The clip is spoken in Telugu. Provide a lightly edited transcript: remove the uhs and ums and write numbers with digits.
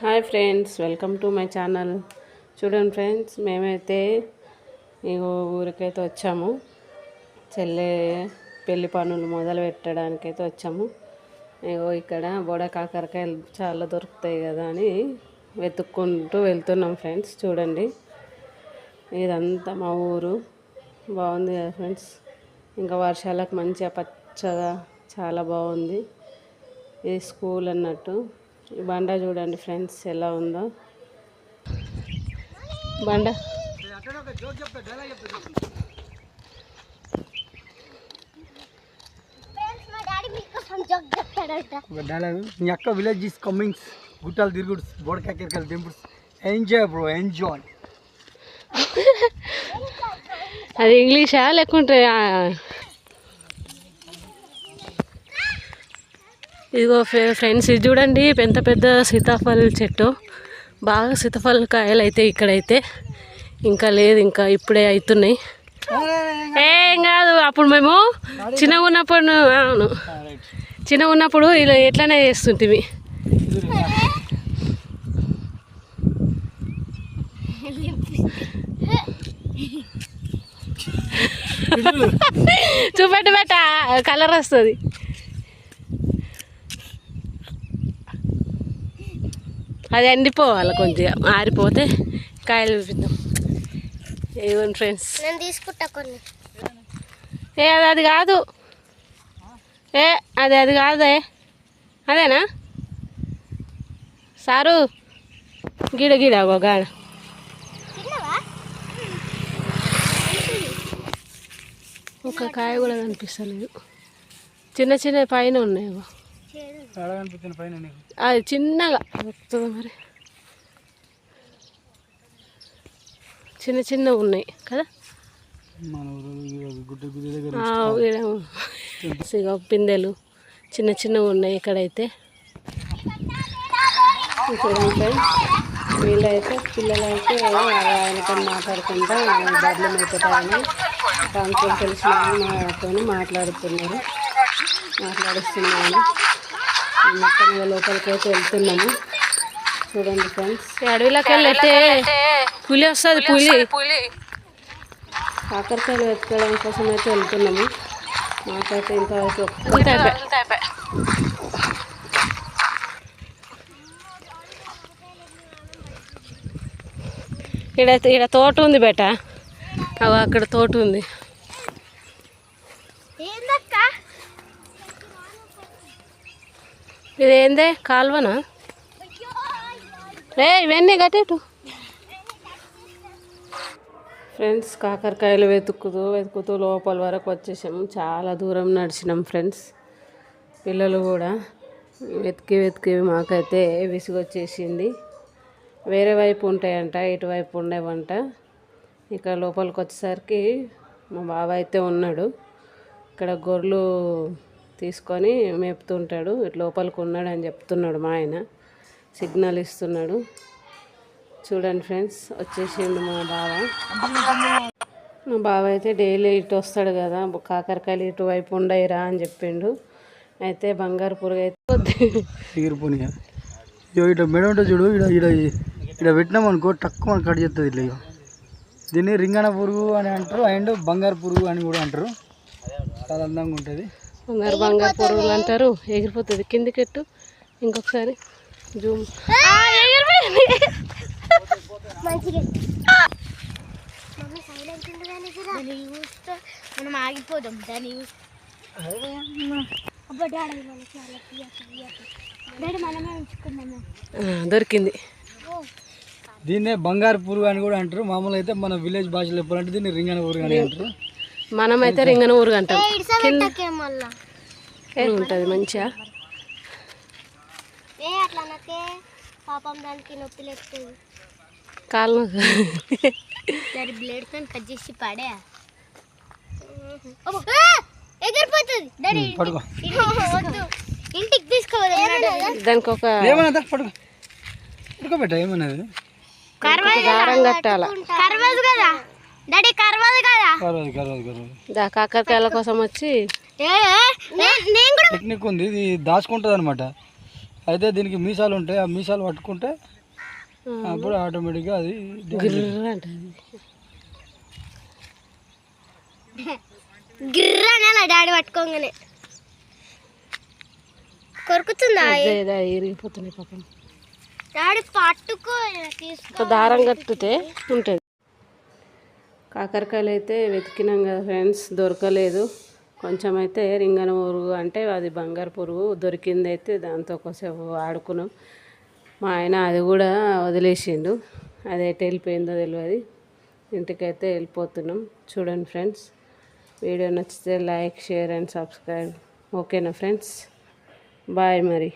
Hi friends, welcome to my channel. చూడండి ఫ్రెండ్స్, మేమైతే ఇగో ఊరికైతే వచ్చాము. చెల్లె పెళ్లి పనులు మొదలు పెట్టడానికైతే వచ్చాము. ఇగో ఇక్కడ బోడ కాకరకాయలు చాలా దొరుకుతాయి కదా అని వెతుక్కుంటూ వెళ్తున్నాం ఫ్రెండ్స్. చూడండి, ఇదంతా మా ఊరు. బాగుంది కదా ఫ్రెండ్స్. ఇంకా వర్షాలకు మంచిగా పచ్చగా చాలా బాగుంది. ఇది స్కూల్ అన్నట్టు. ఈ బండ చూడండి ఫ్రెండ్స్ ఎలా ఉందో. బండ మీ అక్క విలేజ్ ఈస్ కమింగ్స్. గుట్టాలు తిరుగుడు, బోడకాకరకాయలు దింపుడు. Enjoy bro, enjoy. అది ఇంగ్లీషా లేకుంటే? ఇదిగో ఫ్రెండ్స్, ఇది చూడండి పెద్ద పెద్ద సీతాఫల చెట్టు. బాగా సీతాఫల కాయలు అయితే ఇక్కడైతే ఇంకా లేదు, ఇంకా ఇప్పుడే అవుతున్నాయి. ఏం కాదు, అప్పుడు మేము చిన్నగా ఉన్నప్పుడు, అవును చిన్నగా ఉన్నప్పుడు ఇలా ఎట్లనే చేస్తుంటివి. చూపెట్టు బెట్ట, కలర్ వస్తుంది. అది ఎండిపోవాలి, కొంచెం ఆరిపోతే కాయలు చూపిద్దాం. ఏమోండి ఫ్రెండ్స్, నేను తీసుకుంటా కొన్ని. అది కాదు, అది కాదే. అదేనా సారు? గిడ గిడ ఒక గాడ ఒక కాయ కూడా కనిపిస్తలేదు. చిన్న చిన్న పైన ఉన్నాయి. అది చిన్నగా వస్తుంది మరి, చిన్న చిన్నగా ఉన్నాయి కదా. పిందెలు చిన్న చిన్నగా ఉన్నాయి ఇక్కడైతే. చూడండి వీళ్ళైతే పిల్లలైతే ఆయనతో మాట్లాడుకుంటా బర్రెలు మేపుతాయని కాంకులు తెలిసిన మాతో మాట్లాడిస్తున్నాను. మొత్తం లోపలికి అయితే వెళ్తున్నాము. చూడండి ఫ్రెండ్స్, అడవిలోకి వెళ్ళైతే పులి వస్తుంది. పులి కాకరకాయలు వెతకడం కోసం అయితే వెళ్తున్నాము. మాకైతే ఇంతవరకు ఇక్కడ తోట ఉంది బేట. అక్కడ తోట ఉంది. ఇదేందే కాలువనా? ఇవన్నీ కట్టేటు ఫ్రెండ్స్. కాకరకాయలు వెతుకుతూ లోపల వరకు వచ్చేసాము. చాలా దూరం నడిచినాం ఫ్రెండ్స్. పిల్లలు కూడా వెతికి మాకైతే విసుగొచ్చేసింది. వేరే వైపు ఉంటాయంట, ఇటువైపు ఉండేవంట. ఇక లోపలికి వచ్చేసరికి మా బావ అయితే ఉన్నాడు. ఇక్కడ గొర్రెలు తీసుకొని మేపుతుంటాడు. ఇటు లోపలికి ఉన్నాడు అని చెప్తున్నాడు మా ఆయన, సిగ్నల్ ఇస్తున్నాడు. చూడండి ఫ్రెండ్స్, వచ్చేసిండు మా బావ. మా బావ అయితే డైలీ ఇటు వస్తాడు కదా, కాకరకాయలు ఇటువైపు ఉండయిరా అని చెప్పిండు. అయితే బంగారు పురుగు అయితే ఇట్లా మెడ ఉంటుంది చూడు, ఇక్కడ పెట్టినాం అనుకో తక్కువ కట్ చేస్తుంది. ఇట్లా దీన్ని రింగణ పురుగు అని అంటారు, అండ్ బంగారు పురుగు అని కూడా అంటారు. చాలా అందంగా ఉంటుంది. బంగారు పురుగులు అంటారు. ఎగిరిపోతుంది కిందికెట్టు. ఇంకొకసారి జూమ్. మనం ఆగిపోదాం దాన్ని. దొరికింది. దీన్నే బంగారు పురుగు అని కూడా అంటారు. మామూలు అయితే మన విలేజ్ భాషలో చెప్పాలంటే దీన్ని రింగణ పురుగు అని అంటారు. మనమైతే రింగన ఊరుగు అంటాం. ఉంటుంది మంచిగా. పాపం దానికి నొప్పి లేస్తుంది. కాళ్ళు దాని బ్లేడ్ తో కట్ చేసి పడే ఎగిరిపోతుంది. ఇంటికి తీసుకోవాలి. దానికి ఒక పడుకోబెట్ట ఏమన్నది దారం కట్టాల. కాకరకాయల కోసం వచ్చి టెక్నిక్ ఉంది. ఇది దాచుకుంటుంది అనమాట. అయితే దీనికి మీసాలు ఉంటాయి, ఆ మీసాలు పట్టుకుంటే అప్పుడు ఆటోమేటిక్గా అది గిర్ర అంటది. గిర్ర అనాలి డాడీ పట్టుకోగానే. కొరుకుతుందా ఏదో ఇరిగిపోతున్నాయి పాపం. డాడీ పట్టుకో తీసుకో. ఒక దారం కట్టితే ఉంటుంది. కాకరకాయలు అయితే వెతికినాం కదా ఫ్రెండ్స్, దొరకలేదు. కొంచెం అయితే రింగన పురుగు అంటే అది బంగారు పురుగు దొరికింది. అయితే దాంతో కొంచెం ఆడుకున్నాం. మా ఆయన అది కూడా వదిలేసిండు. అది ఎటు వెళ్ళిపోయిందో తెలియదు. ఇంటికైతే వెళ్ళిపోతున్నాం. చూడండి ఫ్రెండ్స్, వీడియో నచ్చితే లైక్, షేర్ అండ్ సబ్స్క్రైబ్. ఓకేనా ఫ్రెండ్స్, బాయ్ మరి.